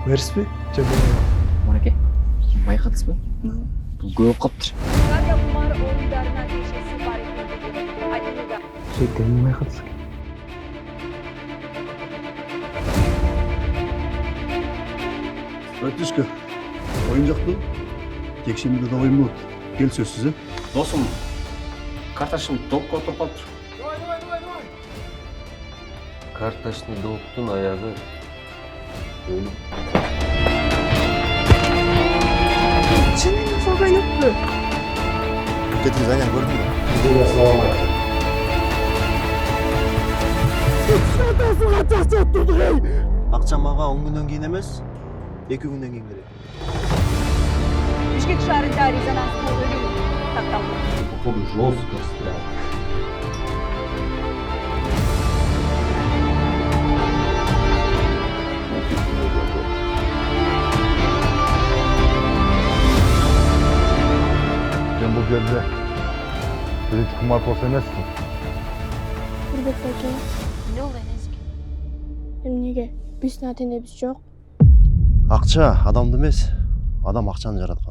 Беріспе? Жабы. Манаке, байқадыңыз ба? Бұл көп қаптыр. Radyo kumar oyunlarına neşesi var edildi. Айтылуда. Сөйткенін байқадысың. Братишка, ойын жақтың? Жексенбіде де ойын болады. Кел сөзсіз, ә? Досым, карташым допқа отырып қалыптыр. Карточный долгтун аягы өлүм. Кетің занян көрдің бе? Ақшам аға 10 күннен кейін емес, 2 күннен кейін керек. Bişkek şehrinde rezonanslı ölüm taktалды. Походу жестко стрелял. Sen bu жерде birinchi qimmatbaho emassin. Elbette aka. Ne oldu Enes'ki? Emniyege? Biz natendemiz жоқ. Ақша адамды емес, адам ақшаны жаратқан.